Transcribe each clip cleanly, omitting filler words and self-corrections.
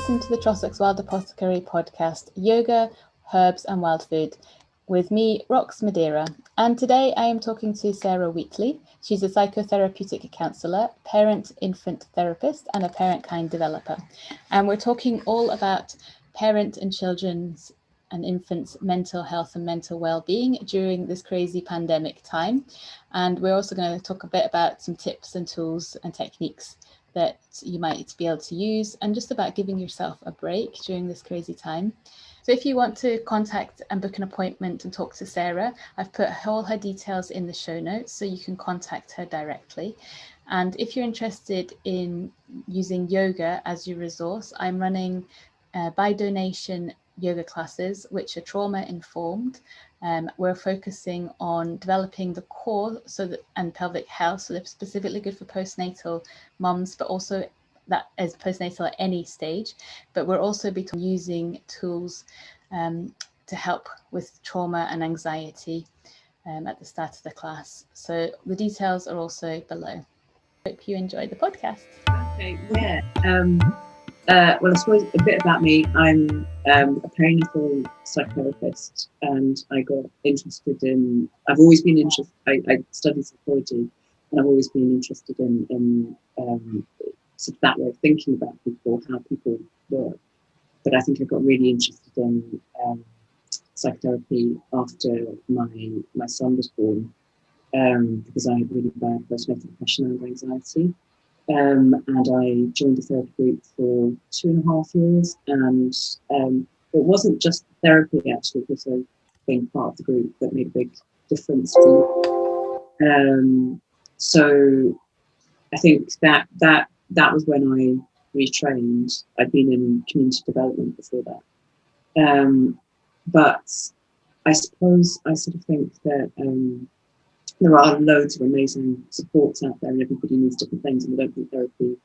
listening to the Trossachs Wild Apothecary podcast, Yoga, Herbs and Wild Food, with me, Rox Madeira. And today I am talking to Sarah Wheatley. She's a psychotherapeutic counsellor, parent-infant therapist, and a parent kind developer. And we're talking all about parent and children's and infants' mental health and mental well-being during this crazy pandemic time. And we're also going to talk a bit about some tips and tools and techniques that you might be able to use, and just about giving yourself a break during this crazy time. So if you want to contact and book an appointment and talk to Sarah, I've put all her details in the show notes so you can contact her directly. And if you're interested in using yoga as your resource, I'm running by donation yoga classes which are trauma informed. We're focusing on developing the core and pelvic health, so they're specifically good for postnatal mums, but also that as postnatal at any stage. But we're also using tools to help with trauma and anxiety at the start of the class. So the details are also below. Hope you enjoy the podcast. Okay, yeah. Well, I suppose a bit about me. I'm a perinatal psychotherapist, and I got interested in. I've always been interested. I studied psychology, and I've always been interested in sort of that way of thinking about people, how people work. But I think I got really interested in psychotherapy after my son was born, because I had really bad postnatal depression and anxiety. And I joined a therapy group for 2.5 years, and it wasn't just therapy actually, because I being part of the group that made a big difference to me. So I think that was when I retrained. I'd been in community development before that, but I suppose I sort of think that there are loads of amazing supports out there, and everybody needs different things, and I don't think therapy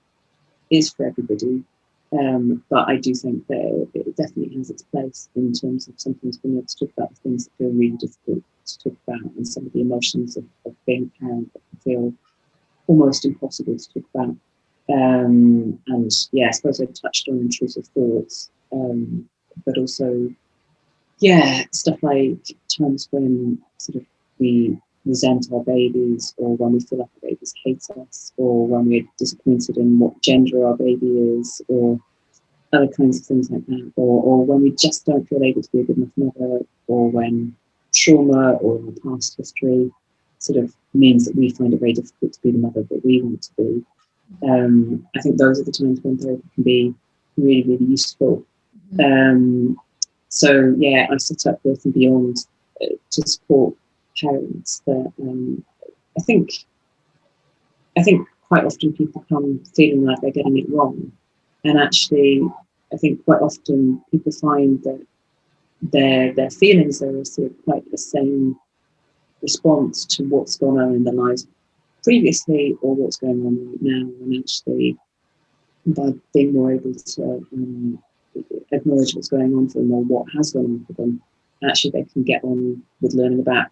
is for everybody. But I do think that it definitely has its place in terms of sometimes being able to talk about the things that feel really difficult to talk about, and some of the emotions of being a parent that can feel almost impossible to talk about. And yeah, I suppose I touched on intrusive thoughts, but also, yeah, stuff like times when sort of we resent our babies, or when we feel like our babies hate us, or when we're disappointed in what gender our baby is, or other kinds of things like that, or when we just don't feel able to be a good enough mother, or when trauma or our past history sort of means that we find it very difficult to be the mother that we want to be. I think those are the times when therapy can be really, really useful. So yeah, I set up Birth and Beyond to support parents that I think quite often people come feeling like they're getting it wrong, and actually I think quite often people find that their feelings are sort of quite the same response to what's gone on in their lives previously, or what's going on right now, and actually by being more able to acknowledge what's going on for them, or what has gone on for them, actually they can get on with learning about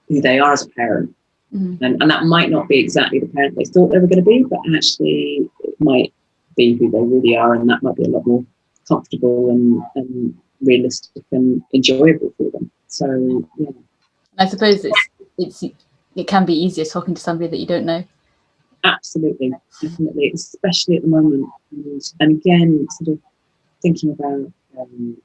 who they are as a parent. And that might not be exactly the parent they thought they were going to be, but actually it might be who they really are, and that might be a lot more comfortable and realistic and enjoyable for them. So yeah, I suppose it can be easier talking to somebody that you don't know. Absolutely, definitely, especially at the moment. And again, sort of thinking about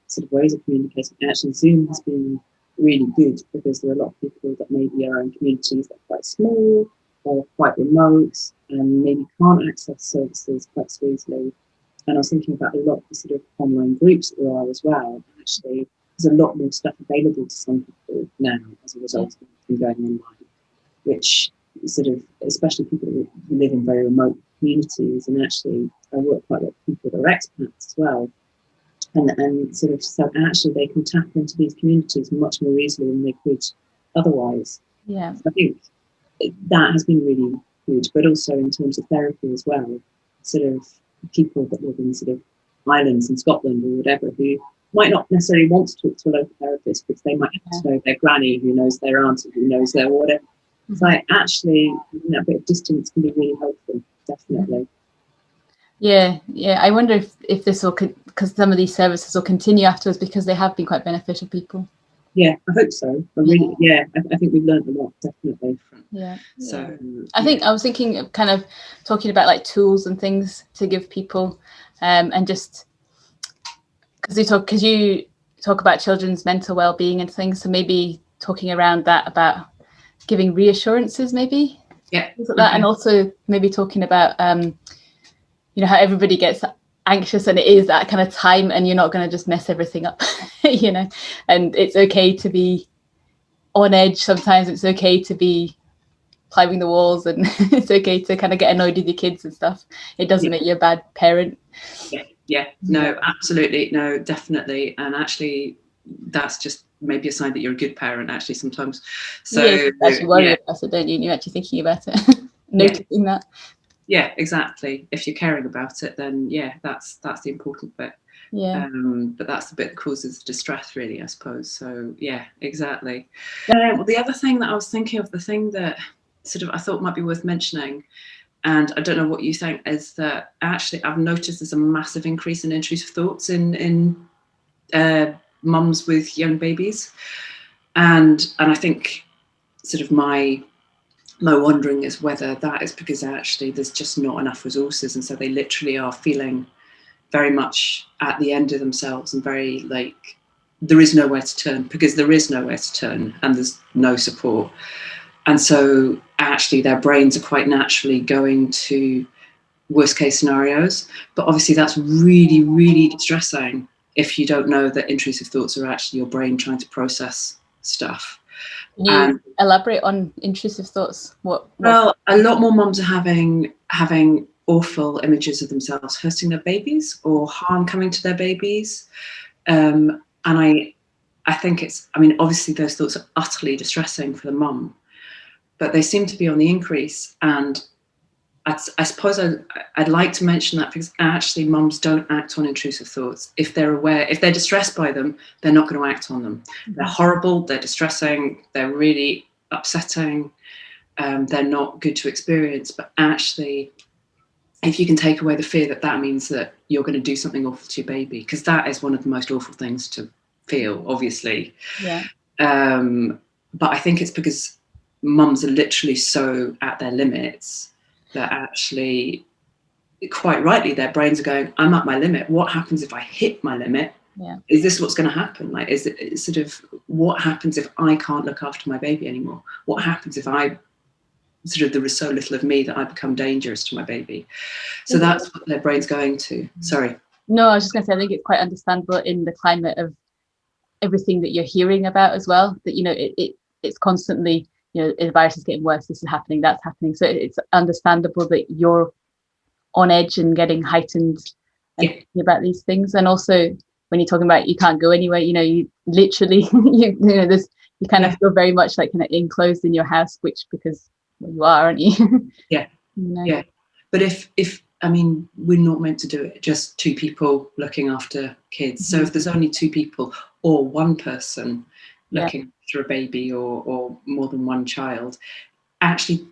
sort of ways of communicating. Actually, Zoom has been really good, because there are a lot of people that maybe are in communities that are quite small or quite remote, and maybe can't access services quite so easily. And I was thinking about a lot of the sort of online groups that there are as well. Actually, there's a lot more stuff available to some people now as a result of everything going online, which sort of, especially people who live in very remote communities, and actually I work quite a lot with people that are expats as well. And sort of, so actually they can tap into these communities much more easily than they could otherwise. Yeah, I think that has been really good, but also in terms of therapy as well, sort of people that live in sort of islands in Scotland or whatever, who might not necessarily want to talk to a local therapist, because they might have to know their granny, who knows their auntie, who knows their whatever. It's like, actually, that bit of distance can be really helpful, definitely. Yeah, I wonder if this will, because some of these services will continue afterwards, because they have been quite beneficial to people. Yeah, I hope so. I think we've learned a lot, definitely. So I think I was thinking of kind of talking about like tools and things to give people, and just because you talk about children's mental well-being and things, so maybe talking around that, about giving reassurances, maybe. Yeah. Like that. And also maybe talking about how everybody gets anxious, and it is that kind of time, and you're not going to just mess everything up, and it's okay to be on edge sometimes. It's okay to be climbing the walls, and it's okay to kind of get annoyed with your kids and stuff. It doesn't make you a bad parent. No, absolutely, no, definitely. And actually, that's just maybe a sign that you're a good parent, actually, sometimes. So you actually worry about it, don't you? And you're actually thinking about it, noticing that. Yeah, exactly. If you're caring about it, then that's the important bit. But that's the bit that causes distress, really, I suppose. So yeah, exactly. Well, the other thing that I was thinking of, the thing that sort of I thought might be worth mentioning, and I don't know what you think, is that actually I've noticed there's a massive increase in intrusive thoughts in mums with young babies, and I think sort of my wondering is whether that is because actually there's just not enough resources, and so they literally are feeling very much at the end of themselves, and very like there is nowhere to turn, because there is nowhere to turn and there's no support. And so actually their brains are quite naturally going to worst case scenarios. But obviously that's really, really distressing if you don't know that intrusive thoughts are actually your brain trying to process stuff. Can you elaborate on intrusive thoughts? Well, a lot more mums are having awful images of themselves hurting their babies or harm coming to their babies. And I think it's, I mean, obviously those thoughts are utterly distressing for the mum, but they seem to be on the increase. And I suppose I'd like to mention that because actually mums don't act on intrusive thoughts. If they're aware, if they're distressed by them, they're not going to act on them. They're horrible, they're distressing, they're really upsetting. They're not good to experience. But actually, if you can take away the fear, that means that you're going to do something awful to your baby, because that is one of the most awful things to feel, obviously. But I think it's because mums are literally so at their limits that actually, quite rightly, their brains are going, I'm at my limit. What happens if I hit my limit? Is this what's going to happen? Like, is it sort of, what happens if I can't look after my baby anymore? What happens if I sort of, there is so little of me that I become dangerous to my baby? So that's what their brain's going to. Sorry. No, I was just going to say, I think it's quite understandable in the climate of everything that you're hearing about as well, that, it's constantly, the virus is getting worse, this is happening, that's happening. So it's understandable that you're on edge and getting heightened and thinking about these things. And also when you're talking about you can't go anywhere, you literally, you kind of feel very much like kind of enclosed in your house, which, because you are, aren't you? Yeah. But if I mean, we're not meant to do it, just two people looking after kids. So if there's only two people or one person looking after a baby, or more than one child, actually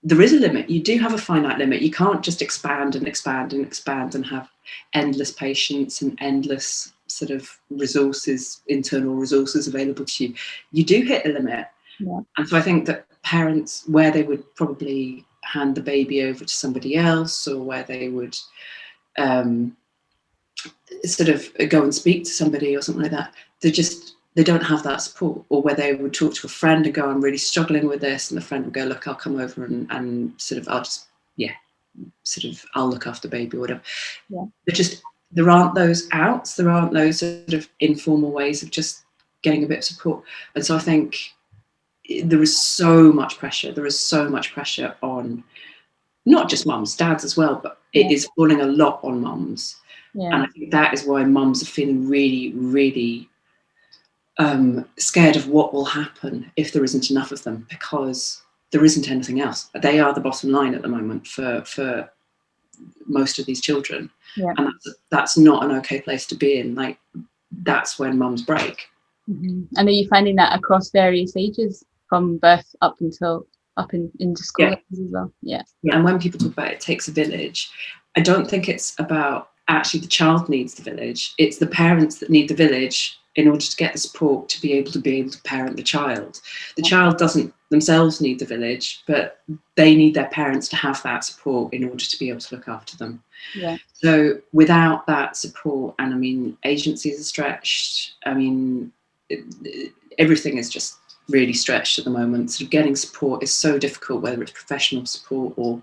there is a limit. You do have a finite limit. You can't just expand and expand and expand and have endless patience and endless sort of resources, internal resources available to you. You do hit a limit. And so I think that parents, where they would probably hand the baby over to somebody else, or where they would sort of go and speak to somebody or something like that, they don't have that support. Or where they would talk to a friend and go, I'm really struggling with this, and the friend would go, look, I'll come over and sort of, I'll look after the baby or whatever. There aren't those outs, there aren't those sort of informal ways of just getting a bit of support. And so I think there is so much pressure. There is so much pressure on not just mums, dads as well, but it is falling a lot on mums. And I think that is why mums are feeling really, really scared of what will happen if there isn't enough of them, because there isn't anything else. They are the bottom line at the moment for most of these children. And that's not an okay place to be in. Like, that's when mums break. And are you finding that across various ages, from birth up until up into school Yeah. as well. Yeah. And when people talk about it takes a village, I don't think it's about actually the child needs the village. It's the parents that need the village in order to get the support to be able to parent the child. The child doesn't themselves need the village, but they need their parents to have that support in order to be able to look after them. Yeah. So without that support, and I mean, agencies are stretched. I mean, everything is just really stretched at the moment. Sort of getting support is so difficult, whether it's professional support or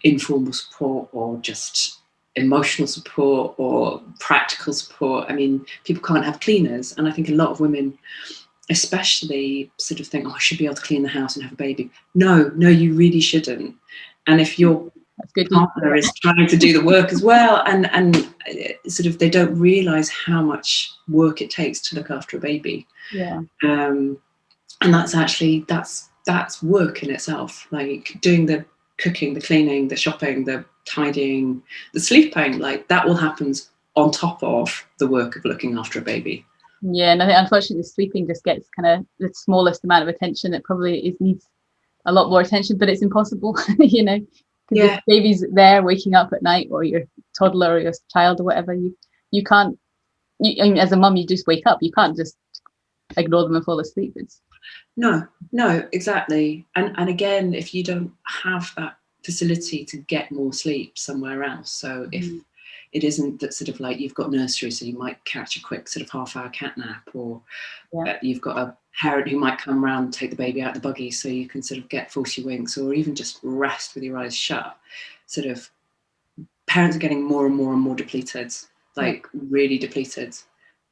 informal support or just emotional support or practical support. I mean, people can't have cleaners, and I think a lot of women especially sort of think, oh, I should be able to clean the house and have a baby. No, you really shouldn't. And if your partner is trying to do the work as well, and sort of they don't realise how much work it takes to look after a baby. Yeah. And that's actually that's work in itself, like doing the cooking, the cleaning, the shopping, the tidying, the sleeping, like that all happens on top of the work of looking after a baby. Yeah, and I think unfortunately sleeping just gets kind of the smallest amount of attention. It probably needs a lot more attention, but it's impossible, you know, because if baby's there waking up at night, or your toddler or your child or whatever, you can't, I mean, as a mum, you just wake up, you can't just ignore them and fall asleep. It's no, exactly. And again, if you don't have that facility to get more sleep somewhere else, so if it isn't that sort of like you've got nursery, so you might catch a quick sort of half-hour cat nap, or you've got a parent who might come around and take the baby out the buggy so you can sort of get 40 winks, or even just rest with your eyes shut. Sort of parents are getting more and more depleted, like really depleted.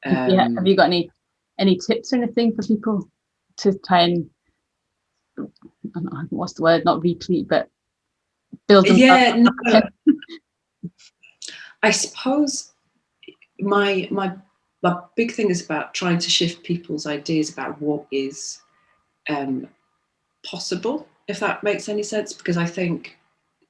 Have you got any tips or anything for people to try and, I don't know, what's the word, not replete, but build them up? I suppose my big thing is about trying to shift people's ideas about what is possible, if that makes any sense, because I think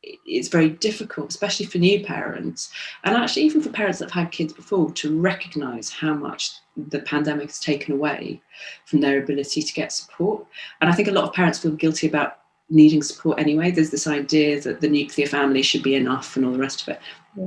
it's very difficult, especially for new parents, and actually even for parents that have had kids before, to recognise how much the pandemic has taken away from their ability to get support. And I think a lot of parents feel guilty about needing support anyway. There's this idea that the nuclear family should be enough and all the rest of it.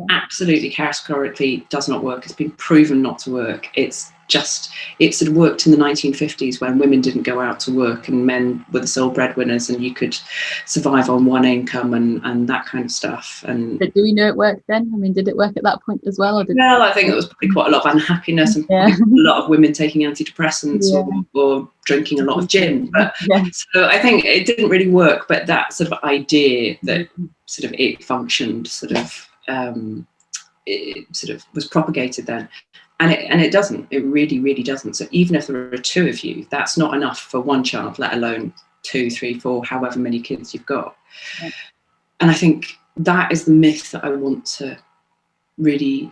Absolutely categorically does not work. It's been proven not to work. It's just, it sort of worked in the 1950s when women didn't go out to work and men were the sole breadwinners, and you could survive on one income and that kind of stuff. And but do we know it worked then? I mean, did it work at that point as well? Or well, I think there was probably quite a lot of unhappiness and a lot of women taking antidepressants or drinking a lot of gin. But so I think it didn't really work. But that sort of idea that sort of it functioned it sort of was propagated then, and it doesn't. It really doesn't. So even if there are two of you, that's not enough for one child, let alone 2, 3, 4, however many kids you've got. And I think that is the myth that I want to really,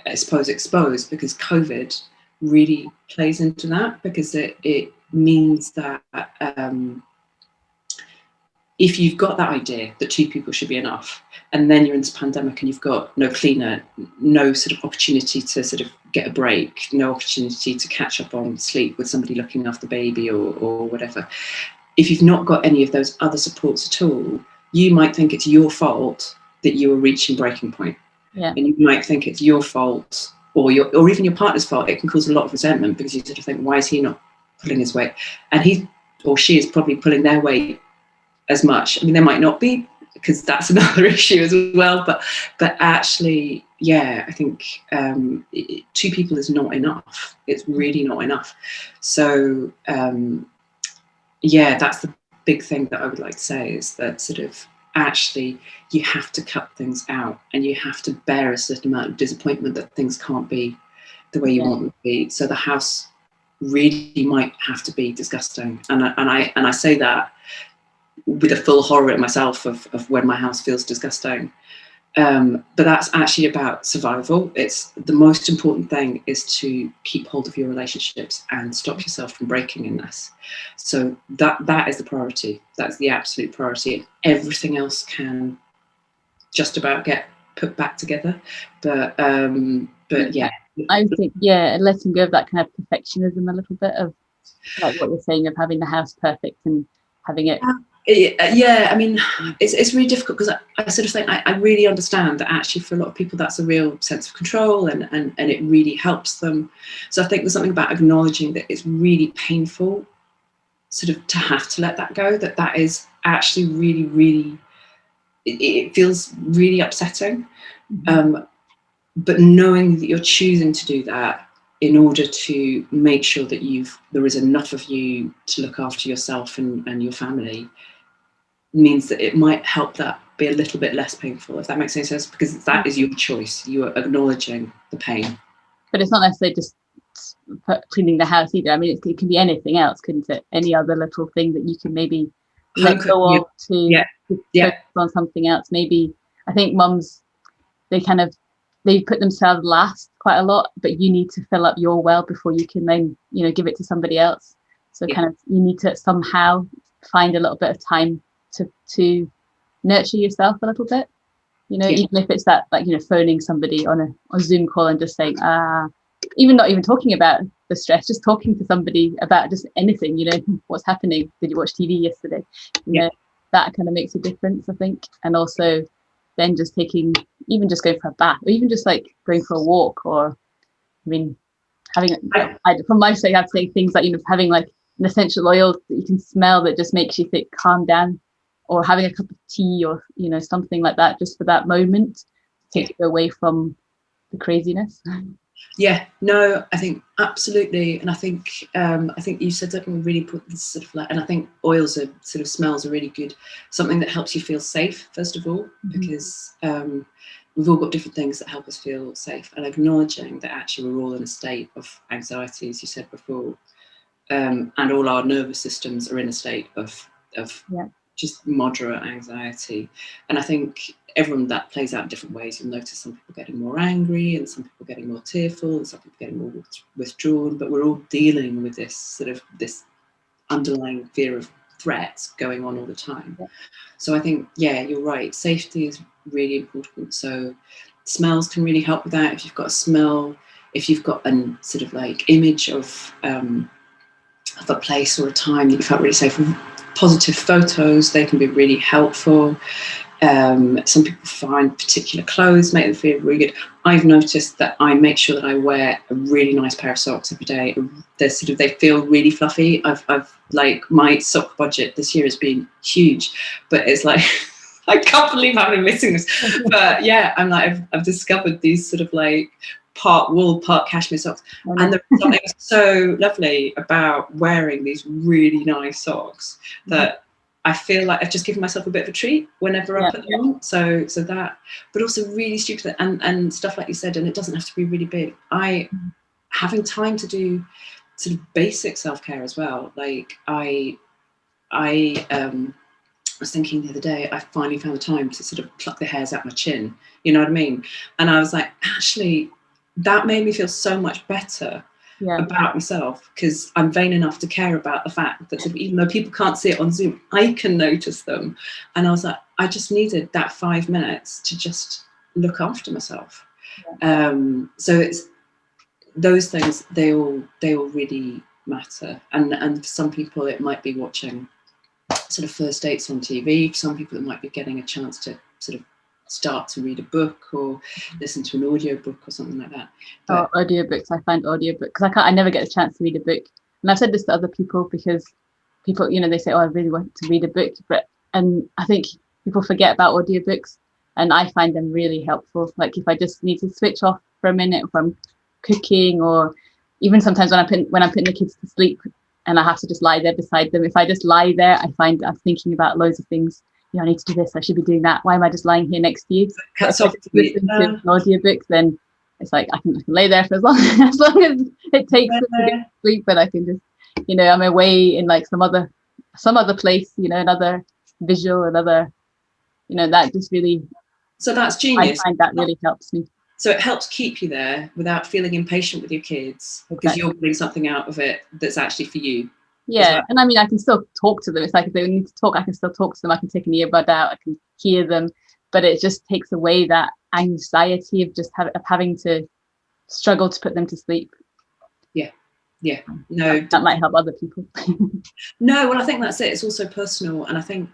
I suppose, expose, because COVID really plays into that, because it means that if you've got that idea that 2 people should be enough, and then you're in this pandemic and you've got no cleaner, no sort of opportunity to sort of get a break, no opportunity to catch up on sleep with somebody looking after the baby or whatever, if you've not got any of those other supports at all, you might think it's your fault that you are reaching breaking point. And you might think it's your fault or even your partner's fault. It can cause a lot of resentment, because you sort of think, why is he not pulling his weight? And he or she is probably pulling their weight as much. I mean, they might not be, because that's another issue as well, but actually, I think 2 people is not enough. It's really not enough. So that's the big thing that I would like to say, is that sort of actually you have to cut things out, and you have to bear a certain amount of disappointment that things can't be the way you want them to be. So the house really might have to be disgusting, and I say that with a full horror at myself of when my house feels disgusting. But that's actually about survival. It's the most important thing is to keep hold of your relationships and stop yourself from breaking in this. So that is the priority. That's the absolute priority. Everything else can just about get put back together. But I think letting go of that kind of perfectionism a little bit, of like what you're saying, of having the house perfect and having it Yeah, I mean, it's really difficult because I sort of think I really understand that actually for a lot of people that's a real sense of control and it really helps them. So I think there's something about acknowledging that it's really painful sort of to have to let that go, that is actually really, really, it feels really upsetting. But knowing that you're choosing to do that in order to make sure that there is enough of you to look after yourself and your family means that it might help that be a little bit less painful, if that makes any sense, because that is your choice. You are acknowledging the pain. But it's not necessarily just cleaning the house either. I mean, it can be anything else, couldn't it? Any other little thing that you can maybe let go of to focus on something else. Maybe I think mums, they put themselves last quite a lot, but you need to fill up your well before you can then, give it to somebody else. So kind of you need to somehow find a little bit of time to nurture yourself a little bit, even if it's that, like, phoning somebody on a Zoom call and just saying, even not even talking about the stress, just talking to somebody about just anything, what's happening, did you watch TV yesterday, that kind of makes a difference, I think. And also then just going for a bath, or even just like going for a walk, or I mean from my side I'd say things like having like an essential oil that you can smell that just makes you think calm down, or having a cup of tea, or something like that, just for that moment, take you away from the craziness. No, I think absolutely. And I think you said something really important, sort of like, and I think oils are sort of, smells are really good, something that helps you feel safe first of all, because we've all got different things that help us feel safe, and acknowledging that actually we're all in a state of anxiety, as you said before, and all our nervous systems are in a state of just moderate anxiety. And I think everyone, that plays out in different ways. You'll notice some people getting more angry, and some people getting more tearful, and some people getting more withdrawn, but we're all dealing with this sort of this underlying fear of threats going on all the time. So I think, you're right, safety is really important. So smells can really help with that. If you've got a smell, if you've got a sort of like image of a place or a time that you felt really safe, positive photos, they can be really helpful. Some people find particular clothes make them feel really good. I've noticed that I make sure that I wear a really nice pair of socks every day. They feel really fluffy. I've like, my sock budget this year has been huge, but it's like I can't believe I've been missing this. But I'm like, I've discovered these sort of like part wool, part cashmere socks, and there's something so lovely about wearing these really nice socks that I feel like I've just given myself a bit of a treat whenever I put them on. So that, but also really stupid and stuff like you said, and it doesn't have to be really big. Having time to do sort of basic self-care as well. Like I was thinking the other day, I finally found the time to sort of pluck the hairs out my chin. You know what I mean? And I was like, actually, that made me feel so much better about myself, because I'm vain enough to care about the fact that sort of, even though people can't see it on Zoom, I can notice them. And I was like, I just needed that 5 minutes to just look after myself. So it's those things, they all really matter. And for some people it might be watching sort of first dates on TV. For some people it might be getting a chance to sort of start to read a book or listen to an audio book or something like that. But audiobooks, I find audiobooks, because I never get a chance to read a book. And I've said this to other people, because people, they say, oh, I really want to read a book, and I think people forget about audiobooks, and I find them really helpful. Like if I just need to switch off for a minute, if I'm cooking, or even sometimes when I'm putting the kids to sleep and I have to just lie there beside them, if I just lie there, I find I'm thinking about loads of things. I need to do this, I should be doing that, why am I just lying here next to you? If I just listen to an audiobook, then it's like I can lay there for as long as it takes to get sleep, but I can just, I'm away in like some other place, another visual, another, that just really, so that's genius. I find that really helps me. So it helps keep you there without feeling impatient with your kids, because you're putting something out of it that's actually for you. Yeah, and I mean, I can still talk to them. It's like if they need to talk, I can still talk to them. I can take an earbud out, I can hear them, but it just takes away that anxiety of just having to struggle to put them to sleep. Yeah, no, that might help other people. No, well, I think that's it. It's also personal, and I think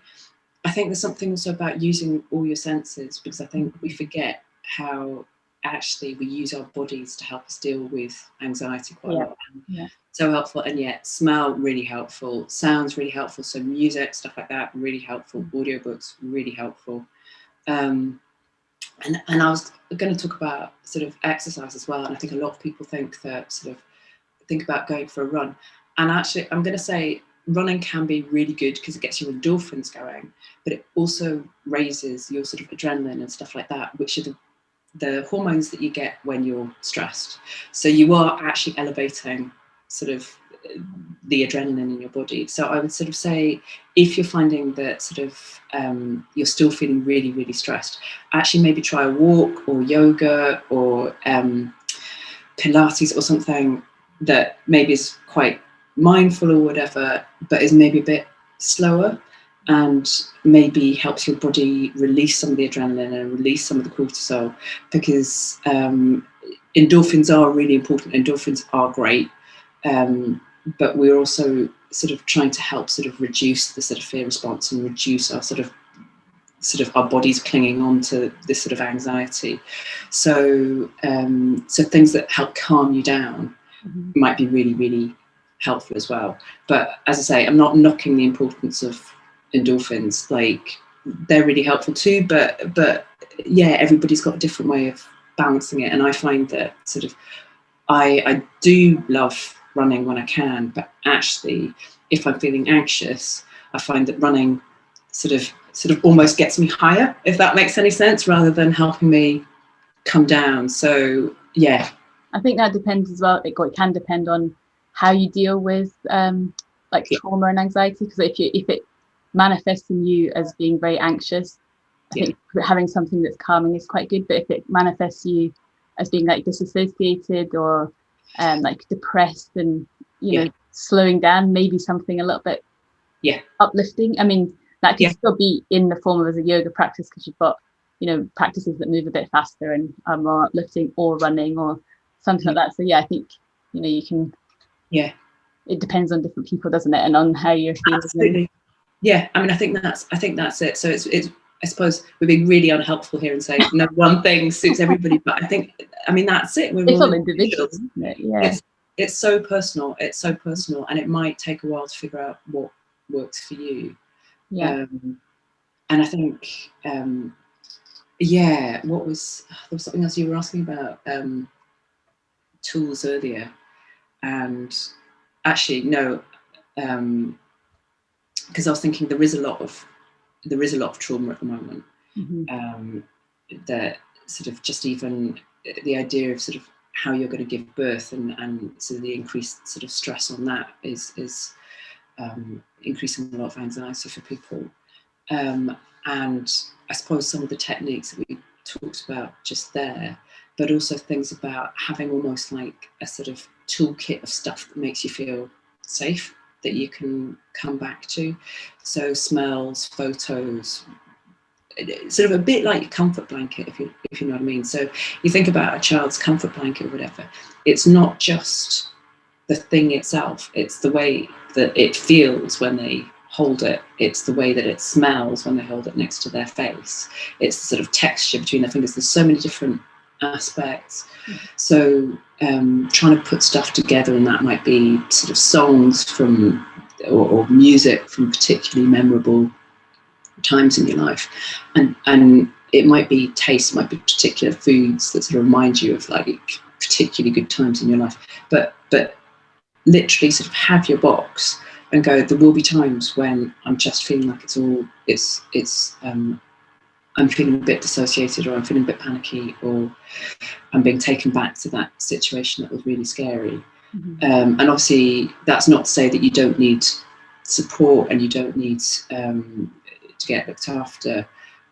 there's something also about using all your senses, because I think we forget how actually we use our bodies to help us deal with anxiety quite a lot. Yeah. So helpful, and yet smell really helpful, sounds really helpful. So music, stuff like that, really helpful. Audiobooks, really helpful. And I was going to talk about sort of exercise as well. And I think a lot of people think about going for a run. And actually, I'm going to say running can be really good because it gets your endorphins going, but it also raises your sort of adrenaline and stuff like that, which are the hormones that you get when you're stressed. So you are actually elevating sort of the adrenaline in your body. So I would sort of say, if you're finding that sort of you're still feeling really, really stressed, actually maybe try a walk or yoga or Pilates or something that maybe is quite mindful or whatever, but is maybe a bit slower and maybe helps your body release some of the adrenaline and release some of the cortisol, because endorphins are really important. Endorphins are great, but we're also sort of trying to help sort of reduce the sort of fear response and reduce our sort of our bodies clinging on to this sort of anxiety. So things that help calm you down might be really, really helpful as well. But as I say, I'm not knocking the importance of endorphins. Like, they're really helpful too, but yeah, everybody's got a different way of balancing it. And I find that sort of I do love running when I can, but actually if I'm feeling anxious, I find that running sort of almost gets me higher, if that makes any sense, rather than helping me come down. So yeah, I think that depends as well. It can depend on how you deal with trauma and anxiety, because if it manifests in you as being very anxious, I think having something that's calming is quite good. But if it manifests you as being like disassociated or like depressed and slowing down, maybe something a little bit uplifting. I mean, that could still be in the form of as a yoga practice, because you've got practices that move a bit faster and are more uplifting, or running or something like that. So I think you can. Yeah, it depends on different people, doesn't it, and on how you're feeling. Absolutely. Yeah, I mean, I think that's it. So it's I suppose we're being really unhelpful here and saying no one thing suits everybody, but I mean that's it. It's all individual, isn't it? Yeah. It's so personal. It's so personal, and it might take a while to figure out what works for you. Yeah. And I think there was something else you were asking about, tools earlier, and actually no, because I was thinking there is a lot of trauma at the moment. That sort of just even the idea of sort of how you're going to give birth and sort of the increased sort of stress on that is increasing a lot of anxiety for people. And I suppose some of the techniques that we talked about just there, but also things about having almost like a sort of toolkit of stuff that makes you feel safe, that you can come back to. So smells, photos, sort of a bit like a comfort blanket, if you know what I mean. So you think about a child's comfort blanket or whatever, it's not just the thing itself, it's the way that it feels when they hold it, it's the way that it smells when they hold it next to their face, it's the sort of texture between their fingers. There's so many different aspects. So trying to put stuff together, and that might be sort of songs from or music from particularly memorable times in your life, and it might be taste, it might be particular foods that sort of remind you of like particularly good times in your life, but literally sort of have your box and go, there will be times when I'm just feeling like I'm feeling a bit dissociated, or I'm feeling a bit panicky, or I'm being taken back to that situation that was really scary. And obviously that's not to say that you don't need support and you don't need to get looked after,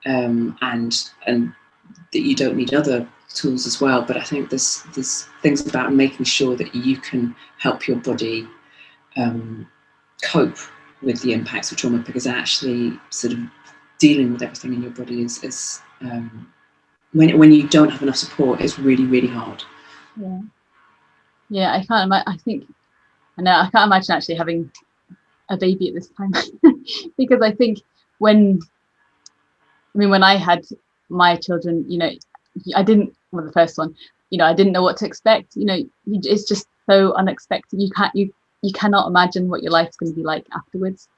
and that you don't need other tools as well. But I think there's things about making sure that you can help your body cope with the impacts of trauma, because actually sort of dealing with everything in your body is when you don't have enough support, it's really, really hard. Yeah, I can't imagine. I think know I can't imagine actually having a baby at this time because I think when I had my children, I didn't, well, the first one, I didn't know what to expect. It's just so unexpected. You cannot imagine what your life's going to be like afterwards.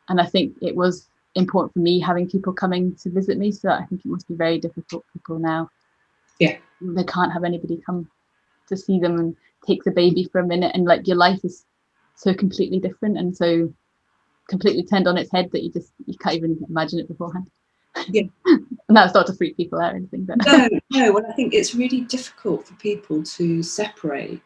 And I think it was important for me having people coming to visit me. So I think it must be very difficult for people now. Yeah. They can't have anybody come to see them and take the baby for a minute, and like your life is so completely different and so completely turned on its head that you can't even imagine it beforehand. Yeah. And that's not to freak people out or anything, but no. Well, I think it's really difficult for people to separate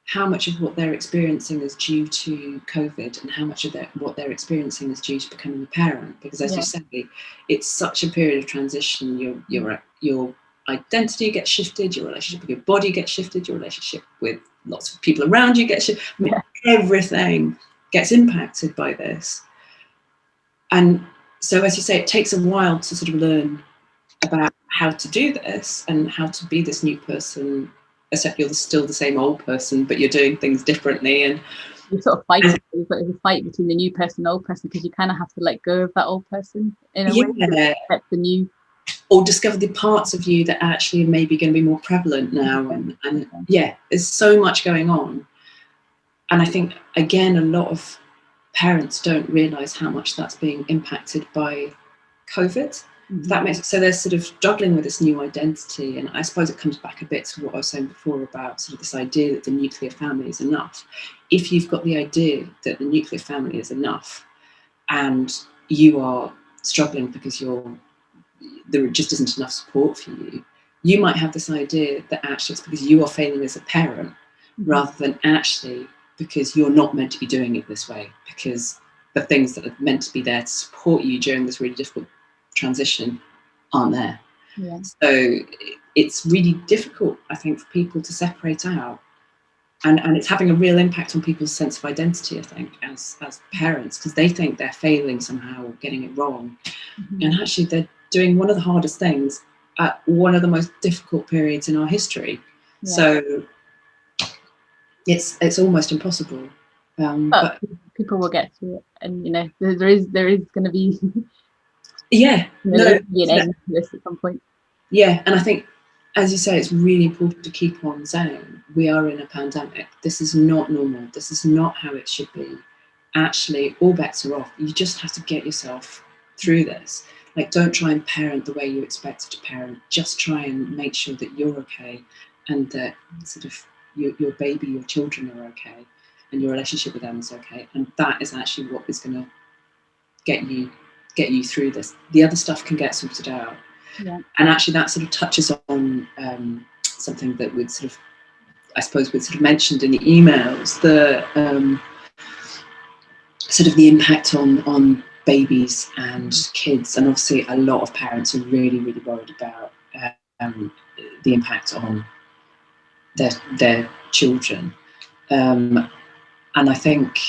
how much of what they're experiencing is due to COVID and how much of what they're experiencing is due to becoming a parent. Because as you say, it's such a period of transition. Your identity gets shifted, your relationship with your body gets shifted, your relationship with lots of people around you gets shifted. I mean, everything gets impacted by this. And so, as you say, it takes a while to sort of learn about how to do this and how to be this new person, except you're still the same old person, but you're doing things differently. And you sort of fight. There's a fight between the new person and old person, because you kind of have to let go of that old person in a way to accept the new, or discover the parts of you that actually are maybe going to be more prevalent now. And there's so much going on. And I think, again, a lot of parents don't realise how much that's being impacted by COVID. That makes it so they're sort of struggling with this new identity. And I suppose it comes back a bit to what I was saying before about sort of this idea that the nuclear family is enough. If you've got the idea that the nuclear family is enough and you are struggling because there just isn't enough support for you, you might have this idea that actually it's because you are failing as a parent rather than actually because you're not meant to be doing it this way, because the things that are meant to be there to support you during this really difficult transition aren't there. So it's really difficult, I think, for people to separate out, and it's having a real impact on people's sense of identity, I think, as parents, because they think they're failing somehow, getting it wrong, and actually they're doing one of the hardest things at one of the most difficult periods in our history. So it's almost impossible. But people will get through it, and there is going to be an end to this at some point. And I think, as you say, it's really important to keep on saying we are in a pandemic. This is not normal. This is not how it should be. Actually, all bets are off. You just have to get yourself through this. Like, don't try and parent the way you expected to parent. Just try and make sure that you're okay, and that sort of your baby, your children are okay, and your relationship with them is okay. And that is actually what is going to get you through this. The other stuff can get sorted out. And actually that sort of touches on something that we'd sort of mentioned in the emails, the sort of the impact on babies and kids. And obviously a lot of parents are really, really worried about the impact on their children. And I think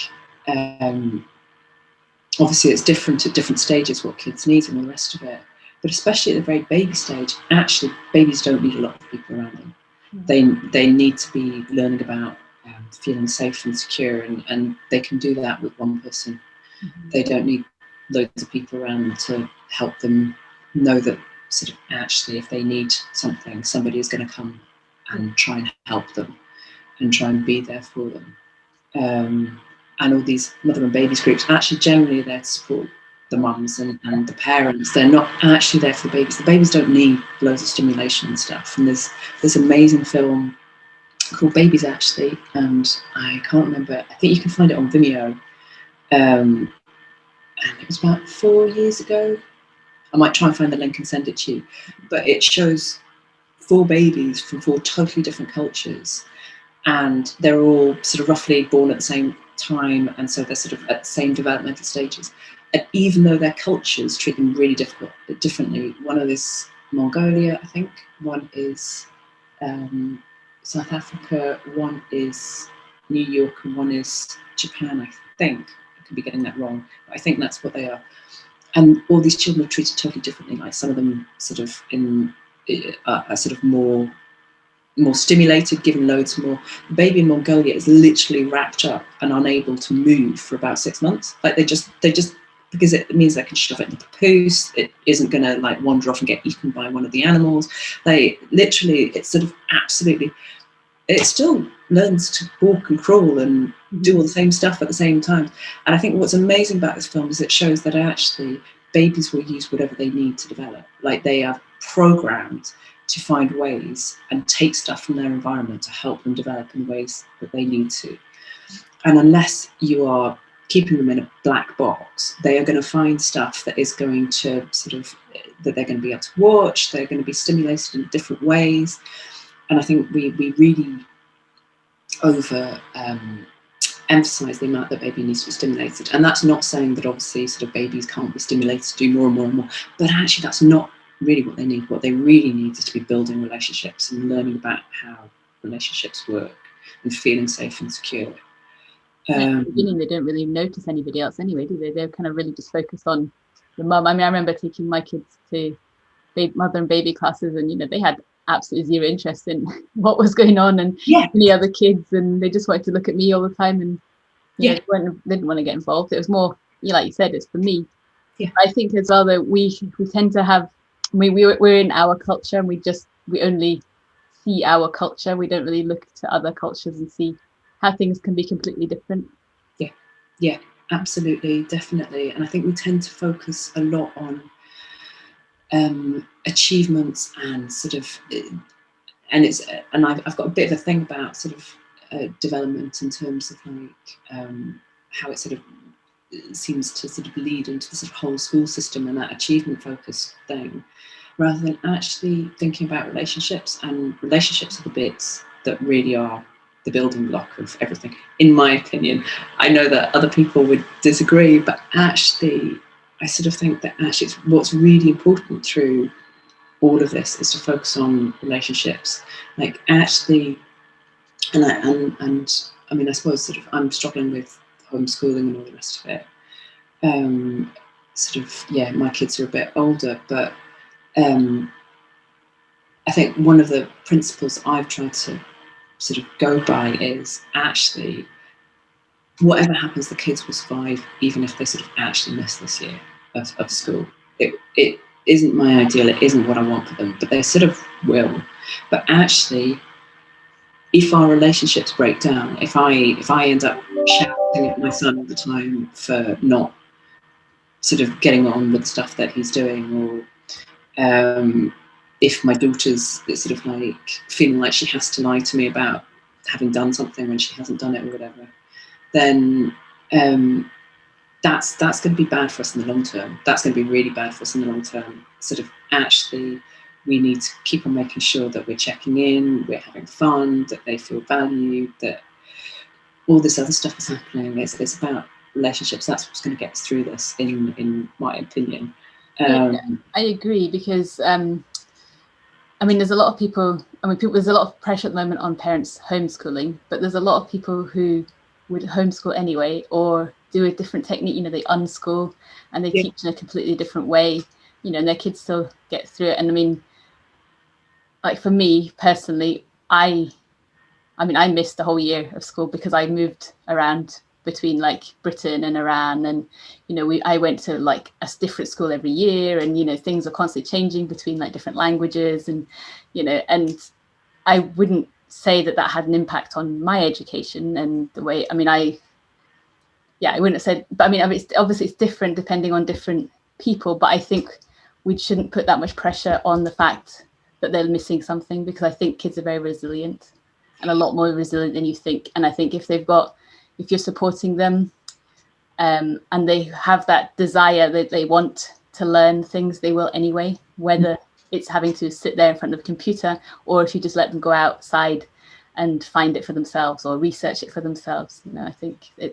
obviously it's different at different stages what kids need and all the rest of it. But especially at the very baby stage, actually babies don't need a lot of people around them. They need to be learning about feeling safe and secure, and they can do that with one person. They don't need loads of people around them to help them know that sort of actually if they need something, somebody is going to come and try and help them and try and be there for them. And all these mother and babies groups actually generally are there to support the mums and the parents. They're not actually there for the babies. The babies don't need loads of stimulation and stuff. And there's this amazing film called Babies, actually, and I can't remember. I think you can find it on Vimeo. And it was about 4 years ago. I might try and find the link and send it to you. But it shows 4 babies from 4 totally different cultures, and they're all sort of roughly born at the same time, and so they're sort of at the same developmental stages. And even though their cultures treat them really differently, one of is Mongolia, I think, one is South Africa, one is New York, and one is Japan, I think. I could be getting that wrong, but I think that's what they are. And all these children are treated totally differently. Like some of them sort of are sort of more more stimulated, given loads more. The baby in Mongolia is literally wrapped up and unable to move for about 6 months. Like they just because it means they can shove it in the papoose. It isn't going to like wander off and get eaten by one of the animals. They literally, it's sort of absolutely. It still learns to walk and crawl and do all the same stuff at the same time. And I think what's amazing about this film is it shows that actually babies will use whatever they need to develop. Like they are programmed to find ways and take stuff from their environment to help them develop in ways that they need to. And unless you are keeping them in a black box, they are going to find stuff that is going to sort of, that they're going to be able to watch, they're going to be stimulated in different ways. And I think we really over emphasize the amount that baby needs to be stimulated. And that's not saying that obviously sort of babies can't be stimulated to do more and more and more, but actually that's not really what they need. What they really need is to be building relationships and learning about how relationships work and feeling safe and secure. At the beginning, they don't really notice anybody else anyway, do they? They're kind of really just focused on the mum. I mean, I remember taking my kids to mother and baby classes, and they had absolutely zero interest in what was going on and any other kids, and they just wanted to look at me all the time, and they didn't want to get involved. It was more, like you said, it's for me. I think as well that we tend to have, we're in our culture, and we only see our culture. We don't really look to other cultures and see how things can be completely different. Yeah, absolutely, definitely. And I think we tend to focus a lot on achievements and sort of, and I've got a bit of a thing about sort of development in terms of like how it sort of seems to sort of lead into the sort of whole school system and that achievement focused thing, rather than actually thinking about relationships. And relationships are the bits that really are the building block of everything, in my opinion. I know that other people would disagree, but actually I sort of think that actually it's what's really important through all of this is to focus on relationships. Like actually, and I mean, I suppose sort of I'm struggling with homeschooling and all the rest of it. My kids are a bit older, but I think one of the principles I've tried to sort of go by is actually whatever happens, the kids will survive, even if they sort of actually miss this year of school. It isn't my ideal, it isn't what I want for them, but they sort of will. But actually, if our relationships break down, if I end up shouting at my son all the time for not sort of getting on with stuff that he's doing, or if my daughter's sort of like feeling like she has to lie to me about having done something when she hasn't done it or whatever, then that's going to be bad for us in the long term. That's going to be really bad for us in the long term. Sort of actually, we need to keep on making sure that we're checking in, we're having fun, that they feel valued, that all this other stuff is happening. It's about relationships. That's what's going to get us through this, in my opinion. I agree, because I mean, there's a lot of people. There's a lot of pressure at the moment on parents homeschooling, but there's a lot of people who would homeschool anyway, or do a different technique. They unschool and they teach in a completely different way. And their kids still get through it. And I mean, like for me personally, I missed the whole year of school because I moved around between like Britain and Iran, and I went to like a different school every year, and things are constantly changing between like different languages, and and I wouldn't say that had an impact on my education and the way I wouldn't have said, but it's different depending on different people, but I think we shouldn't put that much pressure on the fact that they're missing something, because I think kids are very resilient, and a lot more resilient than you think. And I think if you're supporting them and they have that desire that they want to learn things, they will anyway, whether it's having to sit there in front of a computer, or if you just let them go outside and find it for themselves or research it for themselves. I think I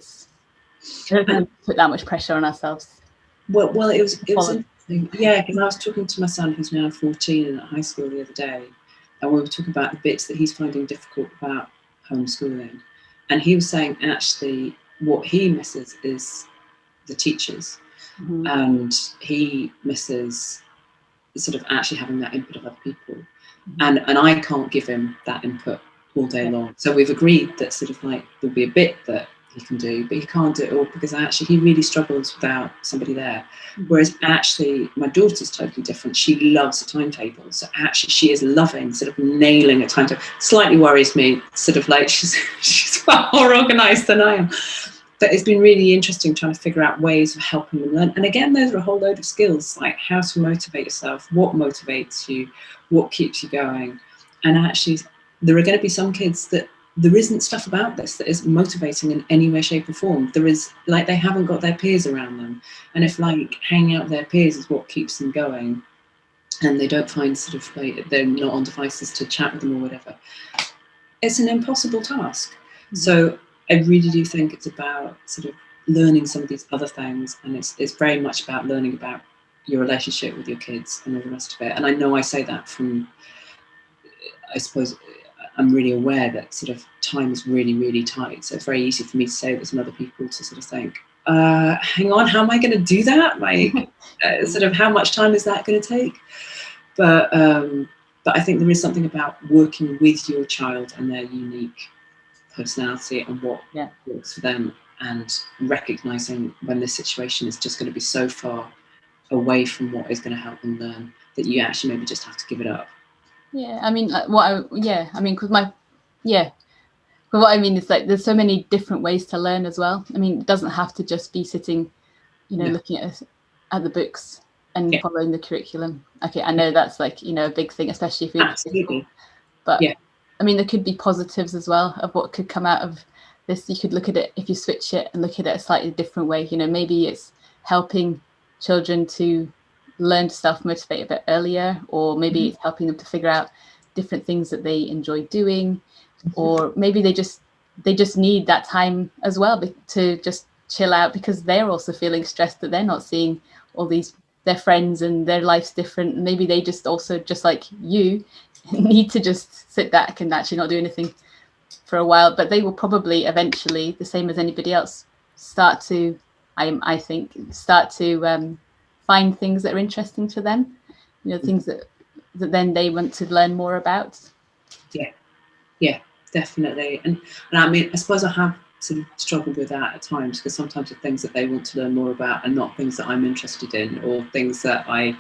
don't think we put that much pressure on ourselves. Well, it was interesting. Yeah, because I was talking to my son, who's now 14 and at high school, the other day, and we were talking about the bits that he's finding difficult about homeschooling. And he was saying actually what he misses is the teachers. And he misses sort of actually having that input of other people. and I can't give him that input all day long. So we've agreed that sort of like there'll be a bit that he can do, but he can't do it all because actually he really struggles without somebody there. Whereas actually my daughter's totally different. She loves a timetable. So actually she is loving sort of nailing a timetable. Slightly worries me, sort of like she's far more organised than I am. But it's been really interesting trying to figure out ways of helping them learn. And again, those are a whole load of skills, like how to motivate yourself, what motivates you, what keeps you going. And actually, there are going to be some kids that there isn't stuff about this that is motivating in any way, shape or form. There is, like, they haven't got their peers around them. And if like hanging out with their peers is what keeps them going, and they don't find sort of like they're not on devices to chat with them or whatever, it's an impossible task. So I really do think it's about sort of learning some of these other things, and it's very much about learning about your relationship with your kids and all the rest of it. And I know I say that from, I suppose I'm really aware that sort of time is really, really tight. So it's very easy for me to say this and other people to sort of think, hang on, how am I going to do that? Like, sort of how much time is that going to take? But I think there is something about working with your child and their unique personality and what works for them, and recognizing when this situation is just going to be so far away from what is going to help them learn that you actually maybe just have to give it up. Yeah, I mean, because what I mean is like there's so many different ways to learn as well. I mean, it doesn't have to just be sitting, looking at the books and following the curriculum. Okay, I know that's like, a big thing, especially if you're absolutely. But I mean, there could be positives as well of what could come out of this. You could look at it, if you switch it and look at it a slightly different way, maybe it's helping children to learn to self-motivate a bit earlier, or maybe it's helping them to figure out different things that they enjoy doing, or maybe they just need that time as well to just chill out, because they're also feeling stressed that they're not seeing all their friends and their life's different. Maybe they just also, just like you, need to just sit back and actually not do anything for a while. But they will probably eventually, the same as anybody else, start to find things that are interesting to them, things that then they want to learn more about. Yeah, definitely. And I mean, I suppose I have sort of struggled with that at times, because sometimes the things that they want to learn more about are not things that I'm interested in, or things that I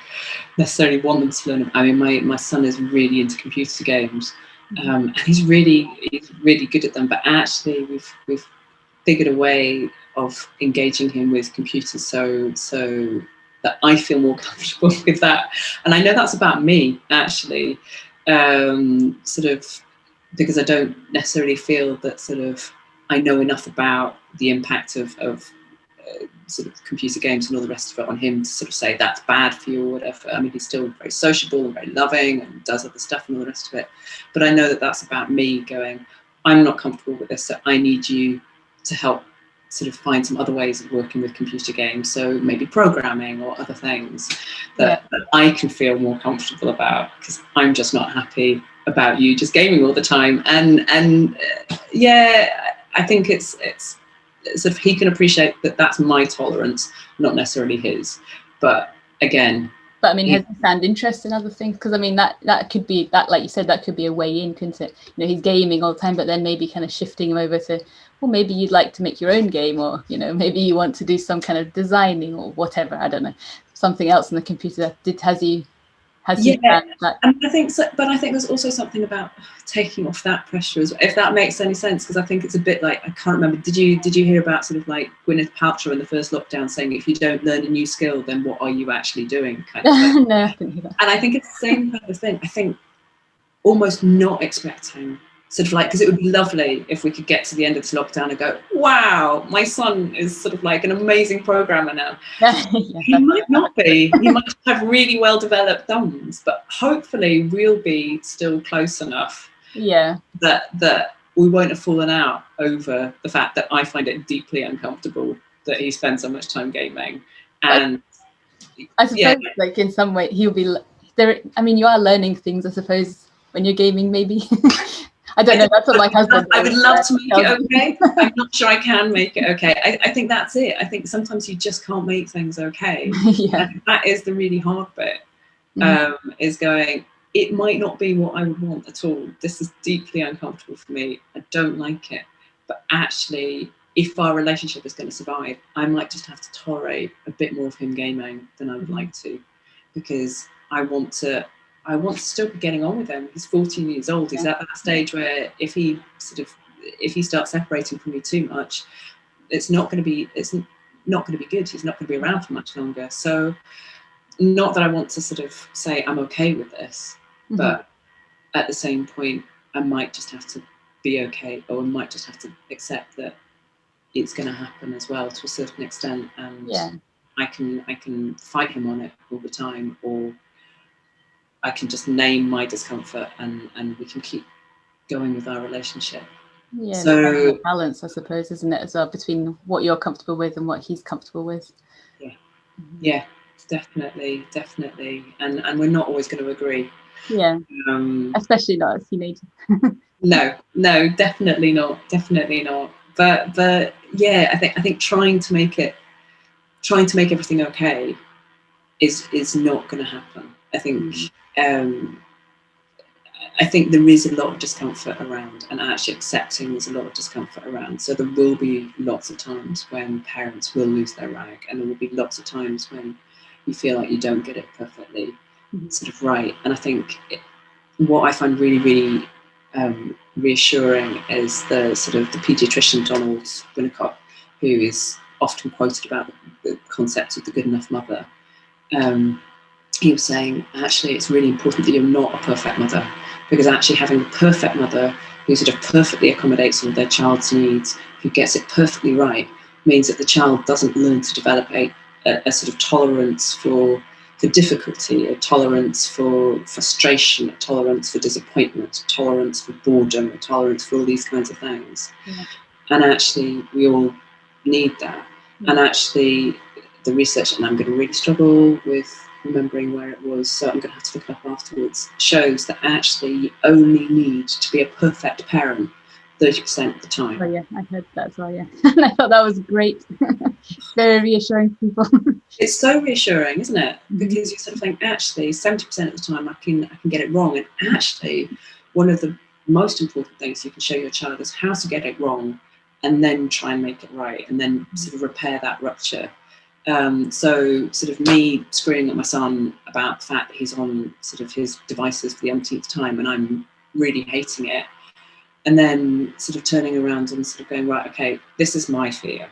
necessarily want them to learn about. I mean, my son is really into computer games, and he's really good at them. But actually, we've figured a way of engaging him with computers so that I feel more comfortable with that. And I know that's about me, actually, sort of, because I don't necessarily feel that sort of I know enough about the impact of sort of computer games and all the rest of it on him to sort of say that's bad for you or whatever. I mean, he's still very sociable and very loving and does other stuff and all the rest of it. But I know that that's about me going, I'm not comfortable with this, so I need you to help sort of find some other ways of working with computer games. So maybe programming or other things that I can feel more comfortable about, because I'm just not happy about you just gaming all the time. And I think it's sort of, he can appreciate that that's my tolerance, not necessarily his. But again, but I mean, has he found interest in other things? Because I mean, that could be, that, like you said, that could be a way in, couldn't it? He's gaming all the time, but then maybe kind of shifting him over to, well, maybe you'd like to make your own game, or maybe you want to do some kind of designing or whatever. I don't know, something else on the computer. Has he found that? And I think so, but I think there's also something about taking off that pressure, if that makes any sense, because I think it's a bit like, I can't remember, did you hear about sort of like Gwyneth Paltrow in the first lockdown saying, if you don't learn a new skill, then what are you actually doing, kind of thing. No, I didn't hear that. And I think it's the same kind of thing. I think almost not expecting sort of like, because it would be lovely if we could get to the end of this lockdown and go, wow, my son is sort of like an amazing programmer now. He might not be. He might have really well developed thumbs, but hopefully we'll be still close enough that we won't have fallen out over the fact that I find it deeply uncomfortable that he spends so much time gaming. And I suppose like in some way he'll be there. I mean, you are learning things, I suppose, when you're gaming, maybe. I don't know, that's what my husband I would love to make it okay. I'm not sure I can make it okay. I think that's it. I think sometimes you just can't make things okay. And that is the really hard bit, is going, it might not be what I would want at all. This is deeply uncomfortable for me. I don't like it. But actually, if our relationship is going to survive, I might just have to tolerate a bit more of him gaming than I would like to, because I want to still be getting on with him. He's 14 years old. He's at that stage where if he starts separating from me too much, it's not going to be good. He's not going to be around for much longer. So, not that I want to sort of say I'm okay with this, but at the same point, I might just have to be okay, or I might just have to accept that it's going to happen as well to a certain extent, and I can fight him on it all the time, or I can just name my discomfort and we can keep going with our relationship. Yeah, so balance, I suppose, isn't it, as well, between what you're comfortable with and what he's comfortable with. Yeah, definitely, and we're not always going to agree. Yeah, especially not as teenagers. No, definitely not. But yeah, I think trying to make everything okay is not going to happen. I think there is a lot of discomfort around, and actually accepting there's a lot of discomfort around. So there will be lots of times when parents will lose their rag, and there will be lots of times when you feel like you don't get it perfectly sort of right. And I think what I find really, really reassuring is the paediatrician Donald Winnicott, who is often quoted about the concept of the good enough mother. He was saying, actually, it's really important that you're not a perfect mother, because actually having a perfect mother who sort of perfectly accommodates all their child's needs, who gets it perfectly right, means that the child doesn't learn to develop a sort of tolerance for difficulty, a tolerance for frustration, a tolerance for disappointment, a tolerance for boredom, a tolerance for all these kinds of things. And actually, we all need that. And actually, the research, and I'm going to really struggle with remembering where it was, so I'm going to have to look it up afterwards, shows that actually you only need to be a perfect parent 30% of the time. Oh yeah, I heard that as well, yeah. And I thought that was great. Very reassuring to people. It's so reassuring, isn't it? Because you sort of think, actually, 70% of the time I can get it wrong. And actually, one of the most important things you can show your child is how to get it wrong, and then try and make it right, and then sort of repair that rupture. So sort of me screaming at my son about the fact that he's on sort of his devices for the umpteenth time and I'm really hating it, and then sort of turning around and sort of going, right, okay, this is my fear.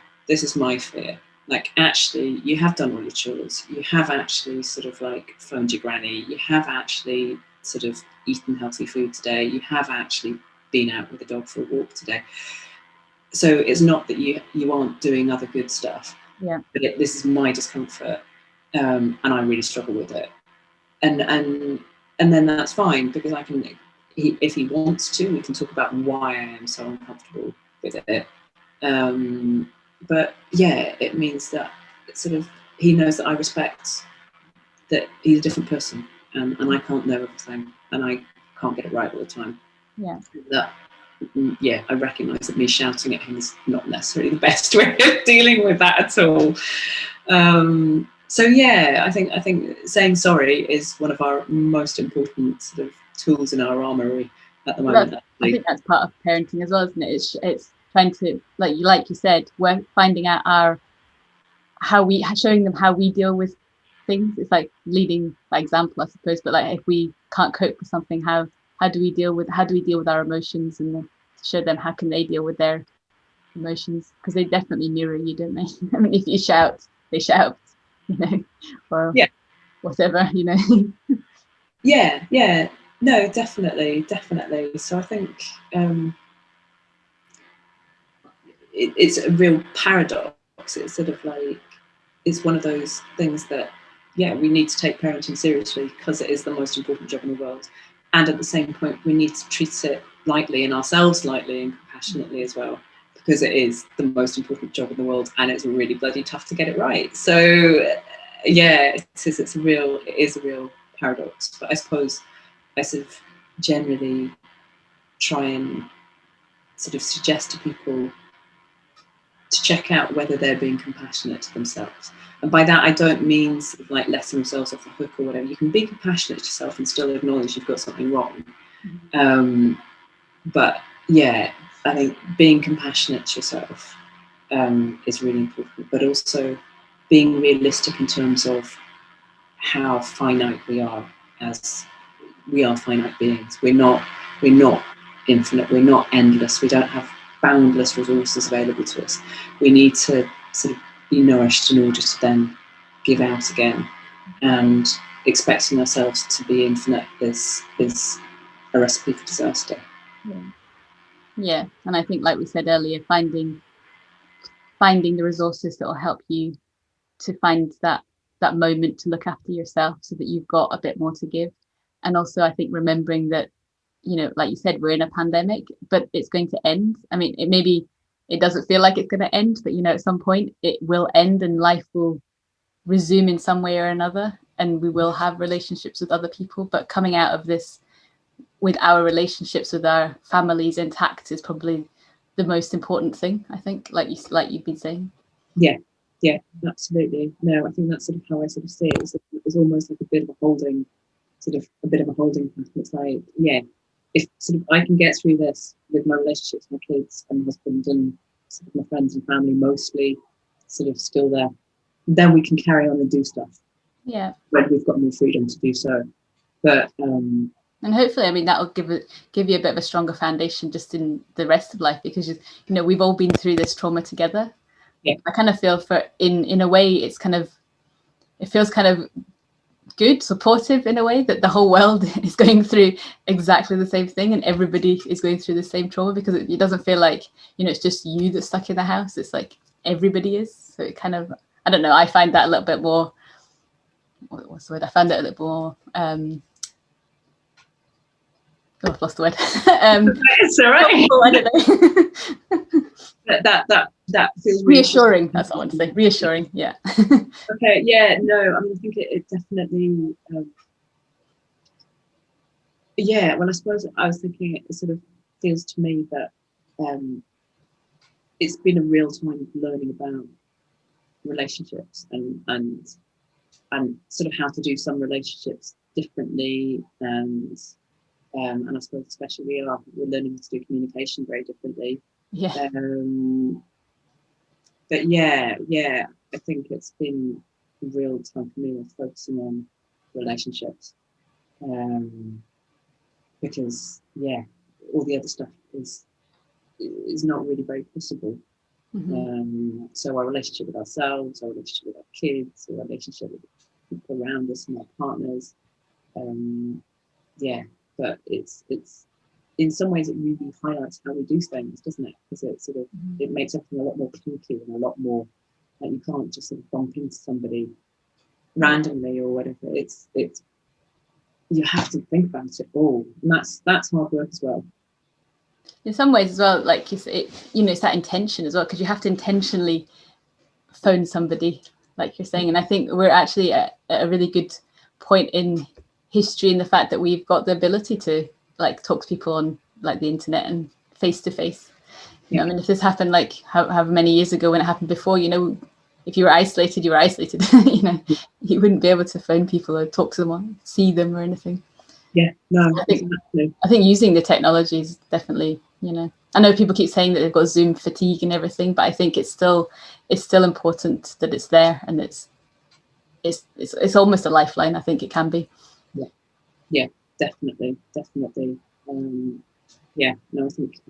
Like, actually, you have done all your chores. You have actually sort of like phoned your granny. You have actually sort of eaten healthy food today. You have actually been out with the dog for a walk today. So it's not that you aren't doing other good stuff. Yeah. But this is my discomfort, and I really struggle with it. And then that's fine, because I can, if he wants to, we can talk about why I am so uncomfortable with it. But yeah, it means that sort of he knows that I respect that he's a different person, and I can't know everything, and I can't get it right all the time. I recognise that me shouting at him is not necessarily the best way of dealing with that at all. So yeah, I think saying sorry is one of our most important sort of tools in our armoury at the moment. I think that's part of parenting as well, isn't it? It's trying to, like you said, we're finding out showing them how we deal with things. It's like leading by example, I suppose. But like, if we can't cope with something, how do we deal with our emotions, and then show them how can they deal with their emotions, because they definitely mirror you, don't they? I mean, if you shout, they shout, or whatever, Yeah. No, definitely. So I think it's a real paradox. It's sort of like, it's one of those things that, we need to take parenting seriously because it is the most important job in the world. And at the same point, we need to treat it lightly, and ourselves lightly and compassionately as well, because it is the most important job in the world, and it's really bloody tough to get it right. So yeah, it is a real paradox. But I suppose I sort of generally try and sort of suggest to people to check out whether they're being compassionate to themselves. And by that, I don't mean sort of like letting themselves off the hook or whatever. You can be compassionate to yourself and still acknowledge you've got something wrong. But yeah, I think being compassionate to yourself is really important, but also being realistic in terms of how finite we are, as we are finite beings. We're not infinite, we're not endless, we don't have boundless resources available to us. We need to sort of be nourished in order to then give out again, and expecting ourselves to be infinite is a recipe for disaster. Yeah, and I think, like we said earlier, finding the resources that will help you to find that moment to look after yourself, so that you've got a bit more to give. And also, I think remembering that, you know, like you said, we're in a pandemic, but it's going to end. I mean, it doesn't feel like it's going to end, but you know, at some point it will end, and life will resume in some way or another, and we will have relationships with other people. But coming out of this with our relationships with our families intact is probably the most important thing, I think, like you've been saying. Yeah, absolutely. No, I think that's sort of how I sort of see it. It's almost like a bit of a holding pattern. It's like, yeah, if sort of I can get through this with my relationships, my kids and my husband and sort of my friends and family mostly sort of still there, then we can carry on and do stuff. Yeah. When we've got more freedom to do so. But and hopefully, I mean, that will give you a bit of a stronger foundation just in the rest of life, because, you know, we've all been through this trauma together. Yeah. I kind of feel in a way it feels kind of good, supportive in a way, that the whole world is going through exactly the same thing and everybody is going through the same trauma, because it doesn't feel like, you know, it's just you that's stuck in the house. It's like everybody is. So it kind of, I don't know, I find that a little bit more, what's the word? I found it a little more I've lost the word. It's all right. I don't know. that feels reassuring. That's what I want to say. Reassuring. Yeah. Okay. Yeah. No. I mean, I think it definitely. Yeah. Well, I suppose I was thinking it sort of feels to me that it's been a real time learning about relationships and sort of how to do some relationships differently, and I suppose especially we're learning to do communication very differently. Yeah. But yeah, I think it's been a real time for me of focusing on relationships, because yeah, all the other stuff is not really very possible. So our relationship with ourselves, our relationship with our kids, our relationship with people around us and our partners, yeah, but it's in some ways it really highlights how we do things, doesn't it? Because it sort of it makes everything a lot more clunky and a lot more like you can't just sort of bump into somebody randomly or whatever. It's you have to think about it all, and that's hard work as well. In some ways as well, like you say, you know, it's that intention as well, because you have to intentionally phone somebody, like you're saying. And I think we're actually at a really good point in history in the fact that we've got the ability to like talk to people on like the internet and face to face. You know, I mean, if this happened like however many years ago, when it happened before, you know, if you were isolated, you were isolated. You know, you wouldn't be able to phone people or talk to them or see them or anything. Yeah, no, I think using the technology is definitely, you know, I know people keep saying that they've got Zoom fatigue and everything, but I think it's still important that it's there, and it's almost a lifeline. I think it can be. Yeah, definitely. Yeah, no, I think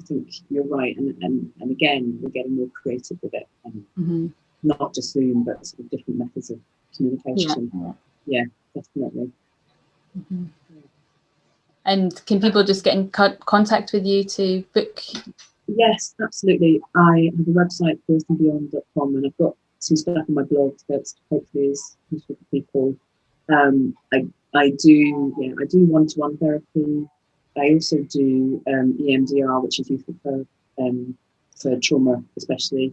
you're right, and again, we're getting more creative with it, and not just Zoom, but sort of different methods of communication. Yeah, definitely. And can people just get in contact with you to book? Yes, absolutely. I have a website, birthandbeyond.com, and I've got some stuff on my blog that hopefully is useful for people. I do one-to-one therapy. I also do EMDR, which is useful for trauma, especially.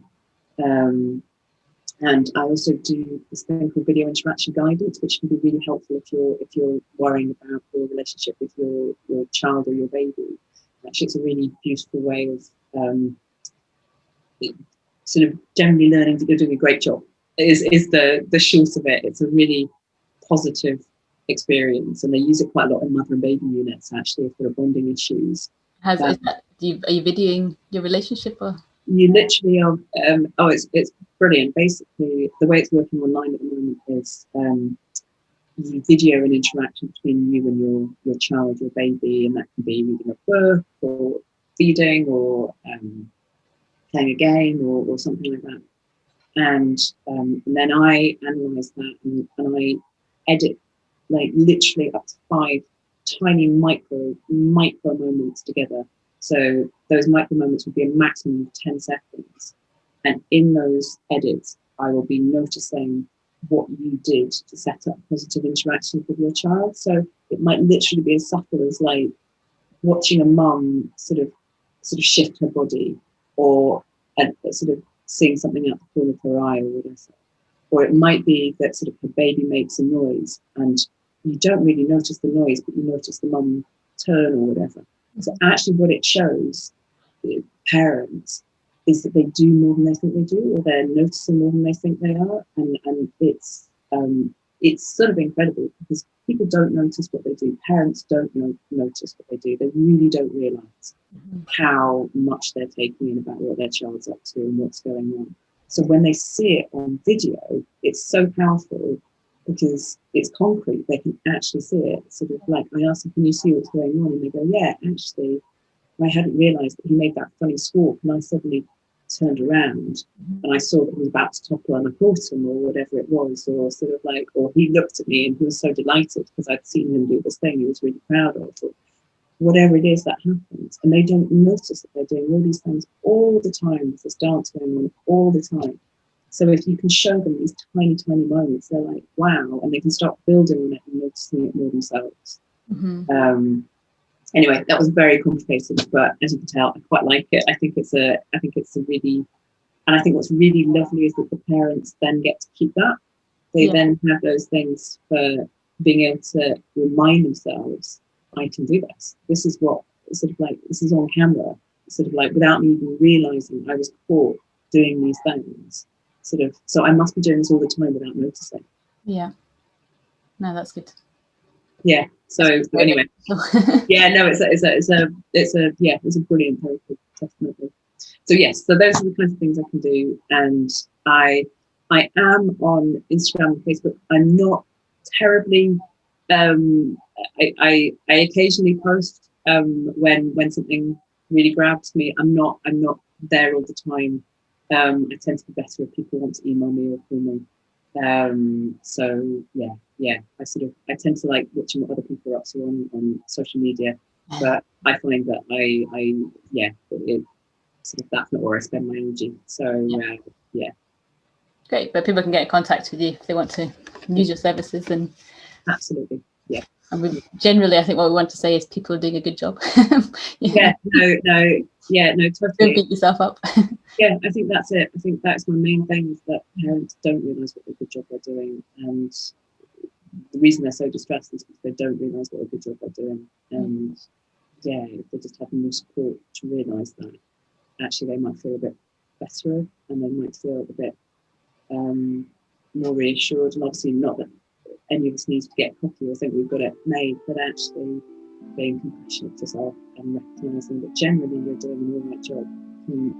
And I also do this thing called video interaction guidance, which can be really helpful if you're worrying about your relationship with your child or your baby. Actually, it's a really useful way of sort of generally learning that you're doing a great job is the short of it. It's a really positive experience, and they use it quite a lot in mother and baby units actually for bonding issues. Is that, are you videoing your relationship, or? You literally are. It's brilliant. Basically, the way it's working online at the moment is you video an interaction between you and your child, your baby, and that can be reading a book or feeding or playing a game or something like that. And then I analyse that and I edit like literally up to 5 tiny micro moments together. So those micro moments would be a maximum of 10 seconds. And in those edits, I will be noticing what you did to set up positive interactions with your child. So it might literally be as subtle as like watching a mum sort of shift her body, or sort of seeing something out the corner of her eye or whatever. Or it might be that sort of her baby makes a noise and you don't really notice the noise, but you notice the mum turn or whatever. So actually what it shows parents is that they do more than they think they do, or they're noticing more than they think they are. And it's sort of incredible because people don't notice what they do. Parents don't notice what they do. They really don't realise how much they're taking in about what their child's up to and what's going on. So when they see it on video, it's so powerful because it's concrete. They can actually see it. Sort of like I ask them, can you see what's going on? And they go, yeah, actually, I hadn't realised that he made that funny squawk, and I suddenly turned around and I saw that he was about to topple and I caught him or whatever it was, or sort of like, or he looked at me and he was so delighted because I'd seen him do this thing he was really proud of, or whatever it is that happens. And they don't notice that they're doing all these things all the time. There's this dance going on all the time. So if you can show them these tiny moments, they're like, wow, and they can start building on it and noticing it more themselves. Anyway, that was very complicated, but as you can tell, I quite like it. I think it's a really, and I think what's really lovely is that the parents then get to keep that. They then have those things for being able to remind themselves, I can do this. This is what, sort of like, this is on camera, sort of like without me even realising I was caught doing these things. Sort of, so I must be doing this all the time without noticing. Yeah. No, that's good. Yeah. So anyway, yeah, no, it's a brilliant therapy, definitely. So yes, so those are the kinds of things I can do, and I am on Instagram and Facebook. I'm not terribly. I occasionally post when something really grabs me. I'm not there all the time. I tend to be better if people want to email me or call me. So yeah, I tend to like watching what other people are up to on social media, but I find that that's not where I spend my energy. So yeah. Great, but people can get in contact with you if they want to use your services. And absolutely, yeah. And we generally, I think what we want to say is people are doing a good job. No, totally. Don't beat yourself up. Yeah, I think that's it. I think that's my main thing, is that parents don't realise what a good job they're doing, and the reason they're so distressed is because they don't realise what a good job they're doing. And if they just have more support to realise that, actually they might feel a bit better, and they might feel a bit more reassured. And obviously not that any of us needs to get cocky or think we've got it made, but actually being compassionate to self and recognising that generally you're doing an all right job can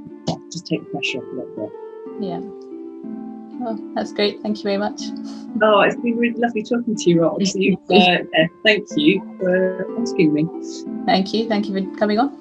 just take the pressure off a little bit. Yeah. Well, that's great. Thank you very much. Oh, it's been really lovely talking to you, Rox. Thank you for asking me. Thank you for coming on.